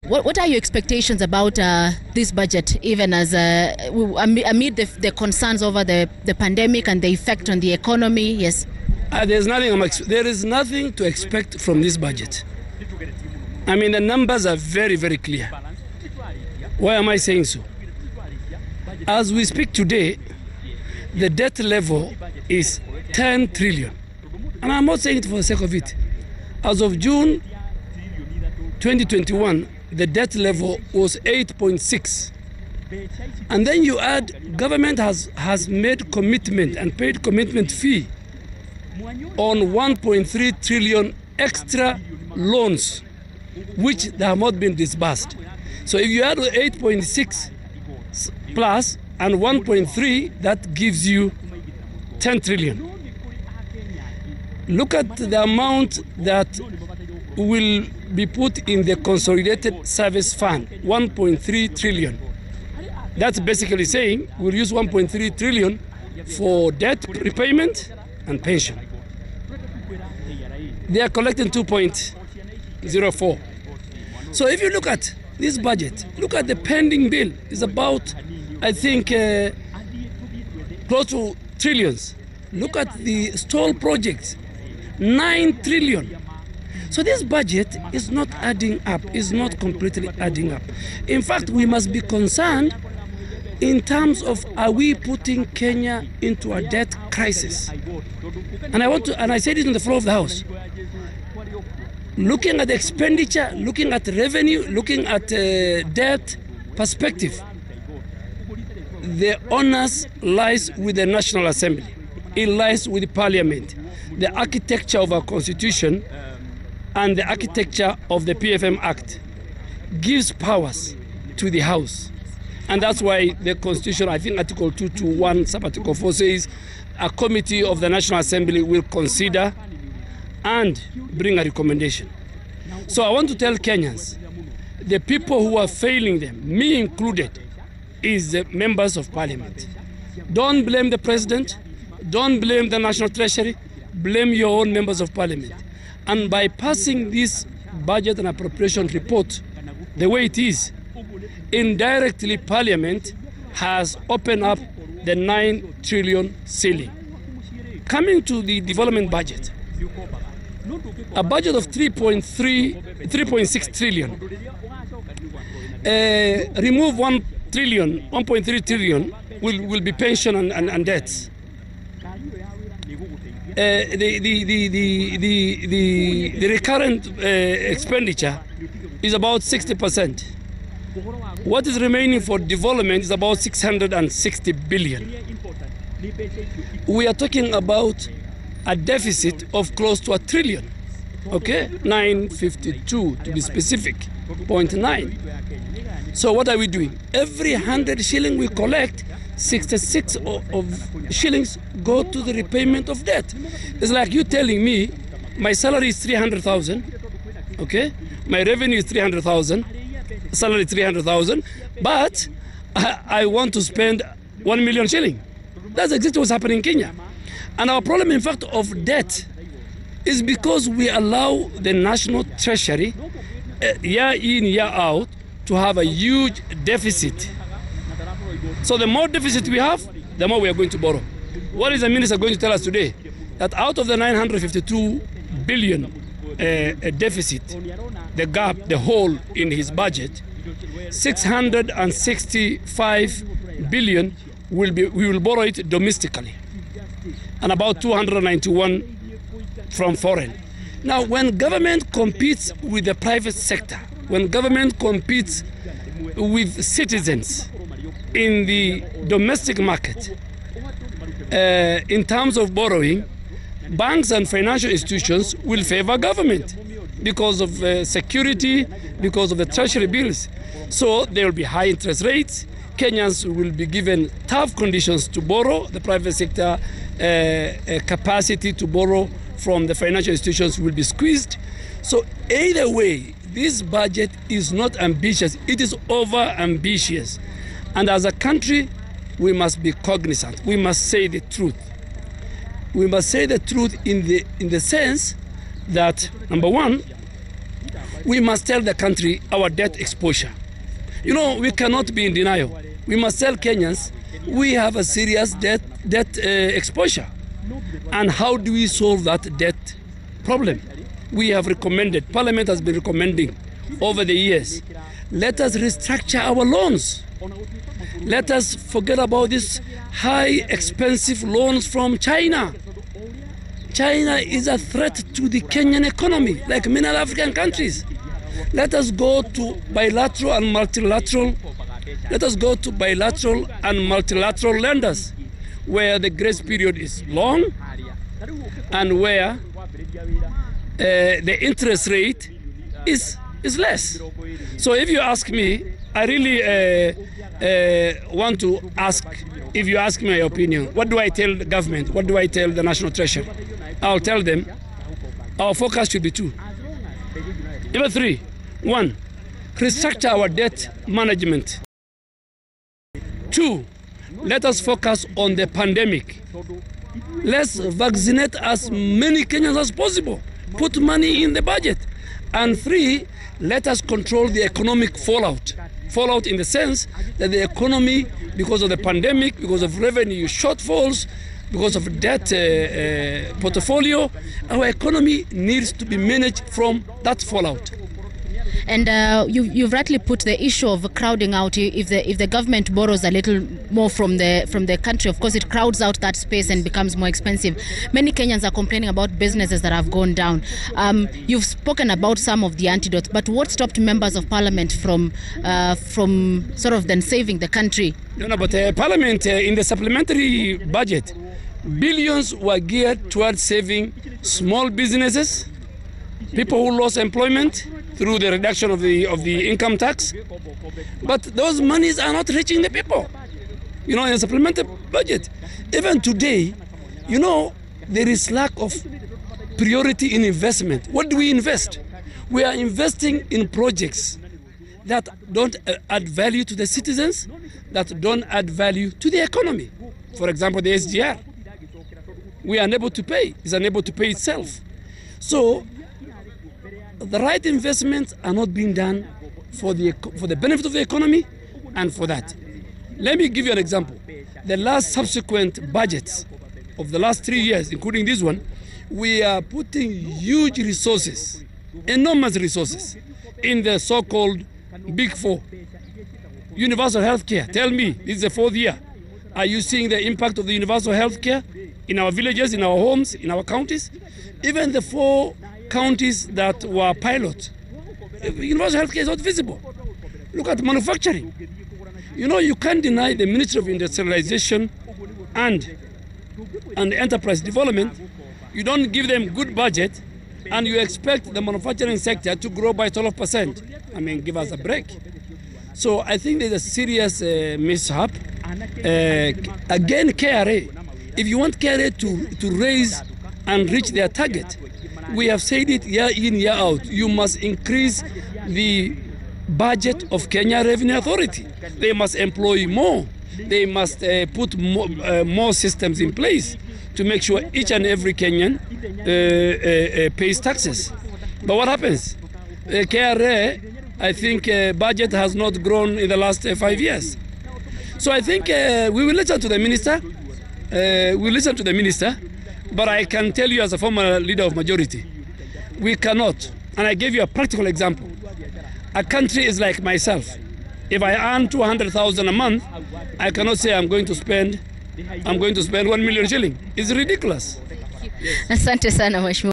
What are your expectations about this budget, even as amid the concerns over the pandemic and the effect on the economy? Yes. There is nothing to expect from this budget. I mean, the numbers are very, very clear. Why am I saying so? As we speak today, the debt level is 10 trillion. And I'm not saying it for the sake of it. As of June 2021, the debt level was 8.6. And then you add, government has made commitment and paid commitment fee on 1.3 trillion extra loans, which they have not been disbursed. So if you add 8.6 plus and 1.3, that gives you 10 trillion. Look at the amount that will be put in the Consolidated Service Fund, 1.3 trillion. That's basically saying we'll use 1.3 trillion for debt repayment and pension. They are collecting 2.04. So if you look at this budget, look at the pending bill. It's about, I think, close to trillions. Look at the stall projects, 9 trillion. So this budget is not adding up, is not completely adding up. In fact, we must be concerned in terms of, are we putting Kenya into a debt crisis? And I said it on the floor of the House. Looking at the expenditure, looking at revenue, looking at debt perspective, the onus lies with the National Assembly. It lies with the Parliament. The architecture of our Constitution and the architecture of the PFM Act gives powers to the House. And that's why the Constitution, I think Article 221, Sub-Article 4 says, a committee of the National Assembly will consider and bring a recommendation. So I want to tell Kenyans, the people who are failing them, me included, is the members of Parliament. Don't blame the President, don't blame the National Treasury, blame your own members of Parliament. And by passing this budget and appropriation report the way it is, indirectly Parliament has opened up the 9 trillion ceiling. Coming to the development budget, a budget of 3.6 trillion, remove 1.3 trillion will be pension and debts. The recurrent expenditure is about 60%. What is remaining for development is about 660 billion. We are talking about a deficit of close to 1 trillion. Okay, 952 to be specific, 0.9. So what are we doing? Every 100 shilling we collect, 66 of shillings go to the repayment of debt. It's like you telling me my salary is 300,000, okay? My revenue is 300,000, salary 300,000, but I want to spend 1 million shilling. That's exactly what's happening in Kenya. And our problem, in fact, of debt is because we allow the National Treasury year in, year out to have a huge deficit. So the more deficit we have, the more we are going to borrow. What is the minister going to tell us today? That out of the 952 billion deficit, the gap, the hole in his budget, 665 billion we will borrow it domestically, and about 291 from foreign. Now, when government competes with the private sector, when government competes with citizens in the domestic market, in terms of borrowing, banks and financial institutions will favor government because of security, because of the treasury bills. So there will be high interest rates. Kenyans will be given tough conditions to borrow. The private sector capacity to borrow from the financial institutions will be squeezed. So either way, this budget is not ambitious. It is over-ambitious. And as a country, we must be cognizant. We must say the truth. We must say the truth in the sense that, number one, we must tell the country our debt exposure. You know, we cannot be in denial. We must tell Kenyans we have a serious debt exposure. And how do we solve that debt problem? We have recommended, Parliament has been recommending over the years, let us restructure our loans. Let us forget about these high expensive loans from China. China is a threat to the Kenyan economy, like many other African countries. Let us go to bilateral and multilateral. Let us go to bilateral and multilateral lenders where the grace period is long and where the interest rate is less. So if you ask me, I really want to ask, if you ask me my opinion, what do I tell the government? What do I tell the National Treasury? I'll tell them our focus should be two. Number three, one, restructure our debt management. Two, let us focus on the pandemic. Let's vaccinate as many Kenyans as possible. Put money in the budget. And three, let us control the economic fallout. Fallout in the sense that the economy, because of the pandemic, because of revenue shortfalls, because of debt portfolio, our economy needs to be managed from that fallout. And you've rightly put the issue of crowding out. If the government borrows a little more from the country, of course it crowds out that space and becomes more expensive. Many Kenyans are complaining about businesses that have gone down. You've spoken about some of the antidotes, but what stopped members of Parliament from sort of then saving the country? No, but Parliament in the supplementary budget, billions were geared towards saving small businesses, people who lost employment through the reduction of the income tax. But those monies are not reaching the people. You know, in the supplementary budget, even today, you know, there is lack of priority in investment. What do we invest? We are investing in projects that don't add value to the citizens, that don't add value to the economy. For example, the SGR. We are unable to pay. It's unable to pay itself. So the right investments are not being done for the benefit of the economy and for that. Let me give you an example. The last subsequent budgets of the last 3 years, including this one, we are putting huge resources, enormous resources, in the so-called Big Four. Universal health care. Tell me, this is the 4th year. Are you seeing the impact of the universal health care in our villages, in our homes, in our counties? Even the 4 counties that were pilot, universal health care is not visible. Look at manufacturing. You know, you can't deny the Ministry of Industrialization and Enterprise Development. You don't give them good budget and you expect the manufacturing sector to grow by 12%. I mean, give us a break. So I think there's a serious mishap. Again, KRA. If you want KRA to raise and reach their target, we have said it year in, year out, you must increase the budget of Kenya Revenue Authority. They must employ more. They must put more systems in place to make sure each and every Kenyan pays taxes. But what happens? KRA, I think budget has not grown in the last 5 years. So I think we will listen to the minister. But I can tell you as a former leader of majority, we cannot. And I gave you a practical example. A country is like myself. If I earn 200,000 a month, I cannot say I'm going to spend 1 million shilling. It's ridiculous. Asante sana mheshimiwa.